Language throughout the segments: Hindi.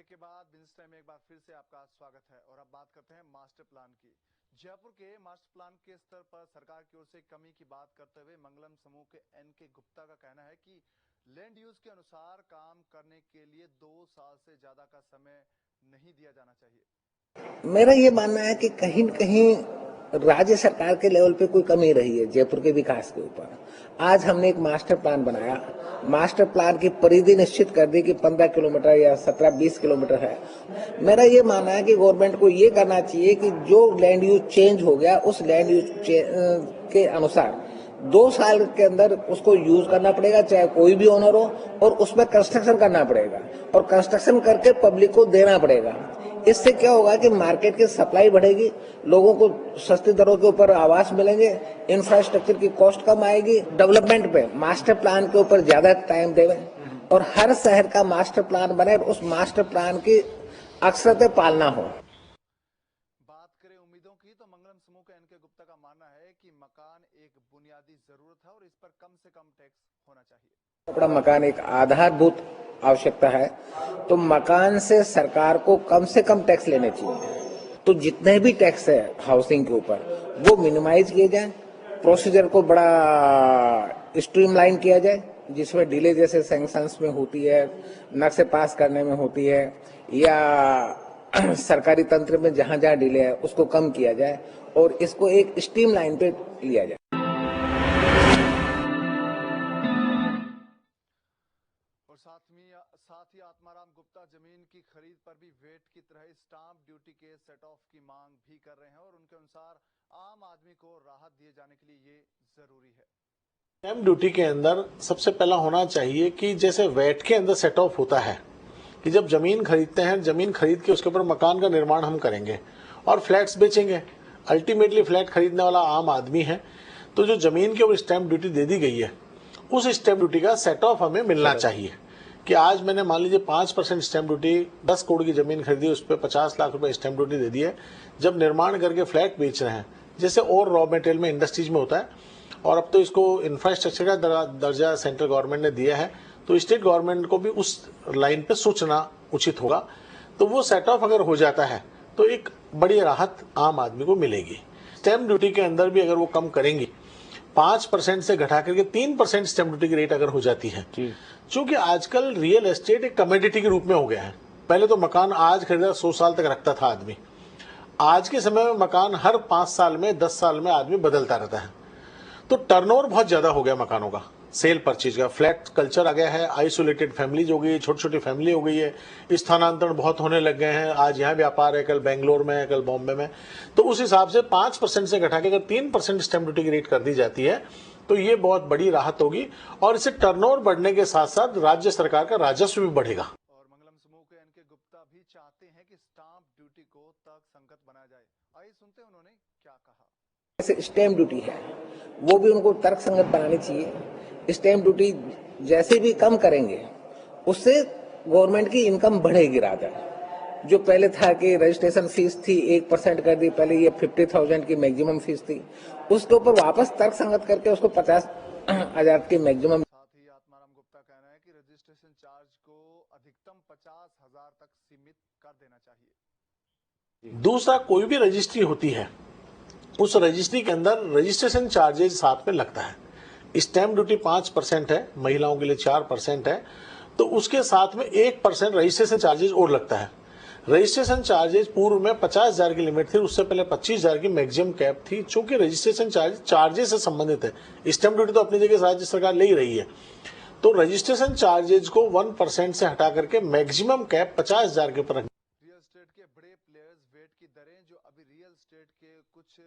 के बाद बिजनेस टाइम में एक बार फिर से आपका स्वागत है और अब बात करते हैं मास्टर प्लान की। जयपुर के मास्टर प्लान के स्तर पर सरकार की ओर से कमी की बात करते हुए मंगलम समूह के एन.के. गुप्ता का कहना है कि लैंड यूज के अनुसार काम करने के लिए 2 साल से ज्यादा का समय नहीं दिया जाना चाहिए। मेरा ये मानना है कि कहीं न कहीं राज्य सरकार के लेवल पे कोई कमी रही है जयपुर के विकास के ऊपर। आज हमने एक मास्टर प्लान बनाया, मास्टर प्लान की परिधि निश्चित कर दी कि 15 किलोमीटर या 17-20 किलोमीटर है। मेरा ये मानना है कि गवर्नमेंट को ये करना चाहिए कि जो लैंड यूज चेंज हो गया उस लैंड यूज के अनुसार 2 साल के अंदर उसको यूज करना पड़ेगा, चाहे कोई भी ओनर हो, और उसमें कंस्ट्रक्शन करना पड़ेगा और कंस्ट्रक्शन करके पब्लिक को देना पड़ेगा। इससे क्या होगा कि मार्केट की सप्लाई बढ़ेगी, लोगों को सस्ती दरों के ऊपर आवास मिलेंगे, इंफ्रास्ट्रक्चर की कॉस्ट कम आएगी, डेवलपमेंट पे मास्टर प्लान के ऊपर ज्यादा टाइम देवें और हर शहर का मास्टर प्लान बने और उस मास्टर प्लान की अक्षरते पालना हो। बात करें उम्मीदों की तो मंगलम समूह के एन.के. गुप्ता का मानना है कि मकान एक बुनियादी जरूरत है और इस पर कम से कम टैक्स होना चाहिए। बड़ा मकान एक आधारभूत आवश्यकता है, तो मकान से सरकार को कम से कम टैक्स लेने चाहिए। तो जितने भी टैक्स है हाउसिंग के ऊपर वो मिनिमाइज किए जाए, प्रोसीजर को बड़ा स्ट्रीमलाइन किया जाए, जिसमें डिले जैसे सैंक्शंस में होती है, नक्शे पास करने में होती है, या सरकारी तंत्र में जहां जहां डिले है उसको कम किया जाए और इसको एक स्ट्रीमलाइन पे लिया जाए। साथ ही आत्माराम गुप्ता जमीन की खरीद पर भी वेट की तरह स्टाम्प ड्यूटी के सेट ऑफ की मांग भी कर रहे हैं और उनके अनुसार आम आदमी को राहत दिए जाने के लिए ये जरूरी है। स्टैम्प ड्यूटी के अंदर सबसे पहला होना चाहिए कि जैसे वेट के अंदर सेट ऑफ होता है कि जब जमीन खरीदते हैं, जमीन खरीद के उसके ऊपर मकान का निर्माण हम करेंगे और फ्लैट्स बेचेंगे। अल्टीमेटली फ्लैट खरीदने वाला आम आदमी है, तो जो जमीन के ऊपर स्टैम्प ड्यूटी दे दी गई है उस स्टैम्प ड्यूटी का सेट ऑफ हमें मिलना चाहिए कि आज मैंने मान लीजिए 5% स्टैम्प ड्यूटी 10 करोड़ की जमीन खरीदी, उस पर 50 लाख रुपए स्टैम्प ड्यूटी दे दी है। जब निर्माण करके फ्लैट बेच रहे हैं, जैसे और रॉ मटेरियल में इंडस्ट्रीज में होता है, और अब तो इसको इंफ्रास्ट्रक्चर का दर्जा सेंट्रल गवर्नमेंट ने दिया है, तो स्टेट गवर्नमेंट को भी उस लाइन पे सोचना उचित होगा। तो वो सेट ऑफ अगर हो जाता है तो एक बड़ी राहत आम आदमी को मिलेगी। स्टैम्प ड्यूटी के अंदर भी अगर वो कम करेंगी, 5% से घटा करके 3% स्टैम्प ड्यूटी की रेट अगर हो जाती है, क्योंकि आजकल रियल एस्टेट एक कमोडिटी के रूप में हो गया है। पहले तो मकान आज खरीदा 100 साल तक रखता था आदमी, आज के समय में मकान हर 5 साल में 10 साल में आदमी बदलता रहता है, तो टर्नओवर बहुत ज्यादा हो गया मकानों का, सेल परचेज का, फ्लैट कल्चर आ गया है, आइसोलेटेड फैमिलीज हो गई है, छोटी छोटी फैमिली हो गई है, स्थानांतरण बहुत होने लग गए हैं। आज यहाँ व्यापार है, कल बेंगलोर में है, कल बॉम्बे में। तो उस हिसाब से 5% से घटा के अगर 3% स्टैम्प ड्यूटी की रेट कर दी जाती है तो ये बहुत बड़ी राहत होगी और इससे टर्नओवर बढ़ने के साथ साथ राज्य सरकार का राजस्व भी बढ़ेगा। और मंगलम समूह के एन.के. गुप्ता भी चाहते हैं कि स्टाम्प ड्यूटी को तर्कसंगत बनाया जाए। आइए सुनते हैं उन्होंने क्या कहा। जैसे स्टैम्प ड्यूटी है वो भी उनको तर्कसंगत बनानी चाहिए। स्टैम्प ड्यूटी जैसे भी कम करेंगे उससे गवर्नमेंट की इनकम बढ़ेगी। रादर जो पहले था कि रजिस्ट्रेशन फीस थी 1% कर दी, पहले ये 50,000 की मैक्सिमम फीस थी, उसके ऊपर वापस तर्कसंगत करके उसको 50,000 की मैक्सिमम। साथ ही आत्माराम गुप्ता कहना है कि रजिस्ट्रेशन चार्ज को अधिकतम 50,000 तक सीमित कर देना चाहिए। दूसरा, कोई भी रजिस्ट्री होती है उस रजिस्ट्री के अंदर रजिस्ट्रेशन चार्जेस साथ में लगता है। स्टैम्प ड्यूटी 5% है, महिलाओं के लिए 4% है, तो उसके साथ में 1% रजिस्ट्रेशन चार्जेस और लगता है। रजिस्ट्रेशन चार्जेस पूर्व में 50,000 की लिमिट थी, उससे पहले 25,000 की मैक्सिमम कैप थी। चूंकि रजिस्ट्रेशन चार्जेस से संबंधित है, स्टैम्प ड्यूटी तो अपनी जगह राज्य सरकार ले ही रही है, तो रजिस्ट्रेशन चार्जेस को 1% से हटा करके मैक्सिमम कैप 50,000 के ऊपर। रियल एस्टेट के बड़े प्लेयर्स वेट की दरें जो अभी रियल एस्टेट के कुछ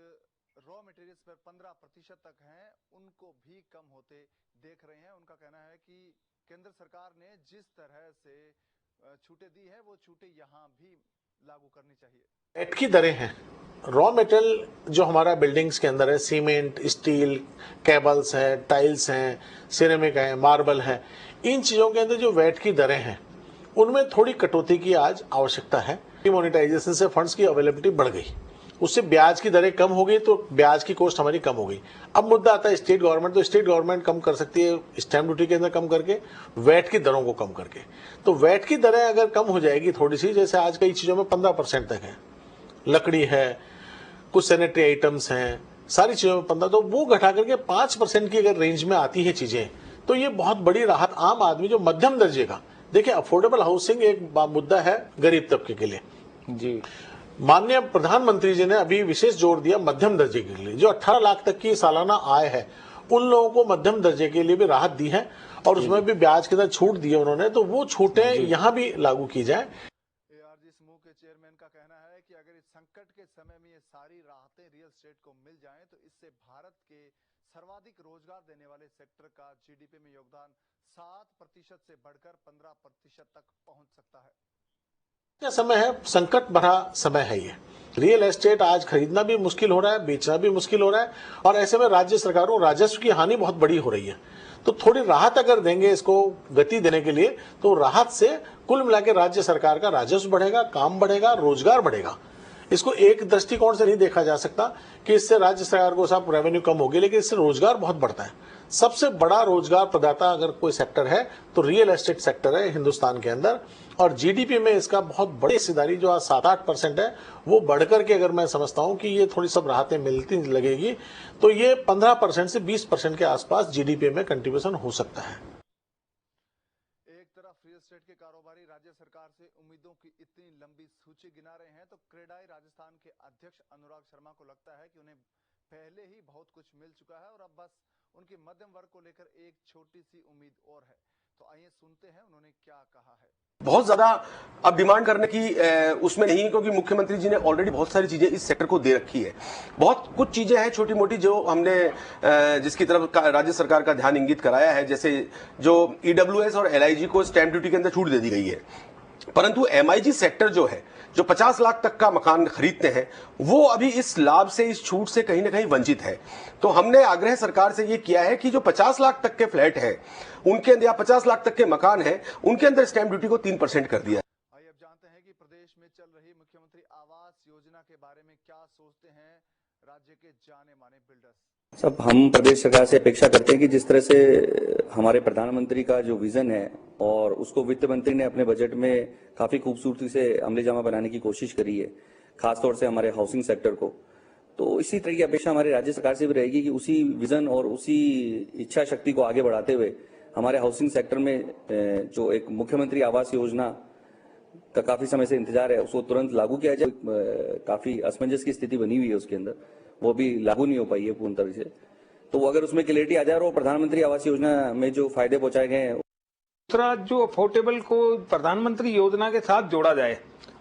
रॉ मटेरियल्स पर 15% तक हैं, उनको भी कम होते देख रहे हैं। उनका कहना है कि केंद्र सरकार ने जिस तरह से छूटें दी है वो छूटें यहाँ भी लागू करनी चाहिए। वेट की दरें हैं, रॉ मटेरियल जो हमारा बिल्डिंग्स के अंदर है, सीमेंट, स्टील, केबल्स है, टाइल्स हैं, सिरेमिक है, मार्बल है, इन चीजों के अंदर जो वेट की दरें हैं उनमें थोड़ी कटौती की आज आवश्यकता है। डिमोनेटाइजेशन से फंड्स की अवेलेबिलिटी बढ़ गई उससे ब्याज की दरें कम हो गई तो ब्याज की कॉस्ट हमारी कम हो गई। अब मुद्दा आता है स्टेट गवर्नमेंट, तो स्टेट गवर्नमेंट कम कर सकती है स्टैंप ड्यूटी के अंदर कम करके, वैट की दरों को कम करके। तो वैट की दरें अगर कम हो जाएगी थोड़ी सी, जैसे आज कई चीजों में 15% तक है, लकड़ी है, कुछ सैनिटरी आइटम्स हैं, सारी चीजों में 15, तो वो घटा करके 5% की अगर रेंज में आती है चीजें, तो ये बहुत बड़ी राहत आम आदमी जो मध्यम दर्जे का, देखिए अफोर्डेबल हाउसिंग एक मुद्दा है गरीब तबके के लिए जी। माननीय प्रधानमंत्री जी ने अभी विशेष जोर दिया मध्यम दर्जे के लिए, जो 18 लाख तक की सालाना आय है उन लोगों को मध्यम दर्जे के लिए भी राहत दी है और उसमें भी ब्याज के साथ छूट दी है उन्होंने, तो वो छूटें यहाँ भी लागू की जाए। एआरजी समूह के चेयरमैन का कहना है कि अगर इस संकट के समय में ये सारी राहतें रियल एस्टेट को मिल जाएं तो इससे भारत के सर्वाधिक रोजगार देने वाले सेक्टर का जीडीपी में योगदान 7% से बढ़कर 15% तक पहुंच सकता है। क्या समय है, संकट भरा समय है ये। रियल एस्टेट आज खरीदना भी मुश्किल हो रहा है, बेचना भी मुश्किल हो रहा है, और ऐसे में राज्य सरकारों राजस्व की हानि बहुत बड़ी हो रही है। तो थोड़ी राहत अगर देंगे इसको गति देने के लिए, तो राहत से कुल मिलाकर राज्य सरकार का राजस्व बढ़ेगा, काम बढ़ेगा, रोजगार बढ़ेगा। इसको एक दृष्टिकोण से नहीं देखा जा सकता कि इससे राज्य सरकार को साहब रेवेन्यू कम होगी, लेकिन इससे रोजगार बहुत बढ़ता है। सबसे बड़ा रोजगार प्रदाता अगर कोई सेक्टर है तो रियल एस्टेट सेक्टर है हिंदुस्तान के अंदर, और जीडीपी में इसका बहुत बड़ी हिस्सेदारी जो आज 7-8% है, वो बढ़कर के अगर मैं समझता हूं कि ये थोड़ी सब राहतें मिलती लगेगी तो ये 15% से 20% के आसपास जीडीपी में कंट्रीब्यूशन हो सकता है। एक तरफ रियल एस्टेट के कारोबारी राज्य सरकार से उम्मीदों की इतनी लंबी सूची गिना रहे हैं, तो क्रेडाई राजस्थान के अध्यक्ष अनुराग शर्मा को लगता है कि उन्हें पहले ही बहुत कुछ मिल चुका है और अब बस उनके मध्यम वर्ग को लेकर एक छोटी सी उम्मीद और है। तो आइए सुनते हैं उन्होंने क्या कहा है। बहुत ज्यादा अब डिमांड करने की उसमें नहीं, क्योंकि मुख्यमंत्री जी ने ऑलरेडी बहुत सारी चीजें इस सेक्टर को दे रखी है। बहुत कुछ चीजें हैं छोटी मोटी जो हमने जिसकी तरफ राज्य सरकार का ध्यान इंगित कराया है, जैसे जो ईडब्ल्यूएस और एलआईजी को स्टैंप ड्यूटी के अंदर छूट दे दी गई है, परंतु एमआईजी सेक्टर जो है, जो 50 लाख तक का मकान खरीदते हैं, वो अभी इस लाभ से, इस छूट से कहीं ना कहीं वंचित है। तो हमने आग्रह सरकार से ये किया है कि जो 50 लाख तक के फ्लैट है उनके अंदर, या 50 लाख तक के मकान है उनके अंदर स्टैंप ड्यूटी को 3% कर दिया। आइए अब जानते हैं कि प्रदेश में चल रही मुख्यमंत्री आवास योजना के बारे में क्या सोचते हैं राज्य के जाने माने बिल्डर्स। सब हम प्रदेश सरकार से अपेक्षा करते हैं कि जिस तरह से हमारे प्रधानमंत्री का जो विजन है और उसको वित्त मंत्री ने अपने बजट में काफी खूबसूरती से अमलीजामा बनाने की कोशिश करी है, खासतौर से हमारे हाउसिंग सेक्टर को, तो इसी तरह की अपेक्षा हमारी राज्य सरकार से भी रहेगी कि उसी विजन और उसी इच्छा शक्ति को आगे बढ़ाते हुए हमारे हाउसिंग सेक्टर में जो एक मुख्यमंत्री आवास योजना का काफी समय से इंतजार है उसको तुरंत लागू किया जाए। काफी असमंजस की स्थिति बनी हुई है उसके अंदर, वो भी लागू नहीं हो पाई है पूर्ण तरह से, तो अगर उसमें क्लियरिटी आ जाए और प्रधानमंत्री आवास योजना में जो फायदे पहुंचाए गए हैं, दूसरा जो अफोर्डेबल को प्रधानमंत्री योजना के साथ जोड़ा जाए।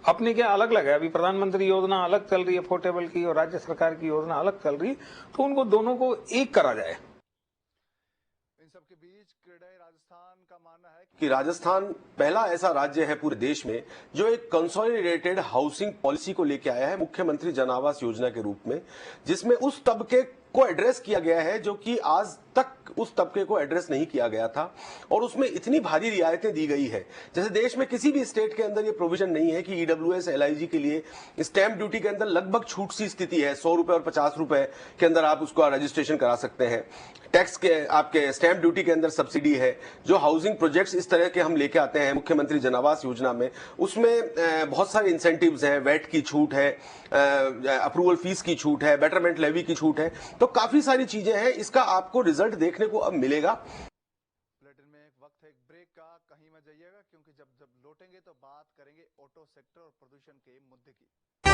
अपने क्या अलग अलग है, अभी प्रधानमंत्री योजना अलग चल रही है अफोर्डेबल की और राज्य सरकार की योजना अलग चल रही, तो उनको दोनों को एक करा जाए। इन सब के बीच क्रेडाई राजस्थान का मानना है कि राजस्थान पहला ऐसा राज्य है पूरे देश में जो एक कंसोलिडेटेड हाउसिंग पॉलिसी को लेके आया है मुख्यमंत्री जन आवास योजना के रूप में, जिसमें उस तबके को एड्रेस किया गया है जो कि आज तक उस तबके को एड्रेस नहीं किया गया था, और उसमें इतनी भारी रियायतें दी गई है। जैसे देश में किसी भी स्टेट के अंदर ये प्रोविजन नहीं है कि ईडब्ल्यूएस एलआईजी के लिए स्टैंप ड्यूटी के अंदर लगभग छूट सी स्थिति है, 100 रुपए और 50 रुपए के अंदर आप उसका रजिस्ट्रेशन करा सकते हैं। टैक्स के आपके स्टैंप ड्यूटी के अंदर सब्सिडी है। जो हाउसिंग प्रोजेक्ट्स इस तरह के हम लेके आते हैं मुख्यमंत्री जन आवास योजना में, उसमें बहुत सारे इंसेंटिव्स हैं, वैट की छूट है, अप्रूवल फीस की छूट है, बेटरमेंट लेवी की छूट है, तो काफी सारी चीजें हैं। इसका आपको रिजल्ट देखने को अब मिलेगा। बुलेटिन में एक वक्त है एक ब्रेक का, कहीं मत जाइएगा क्योंकि जब लौटेंगे तो बात करेंगे ऑटो सेक्टर और प्रदूषण के मुद्दे की।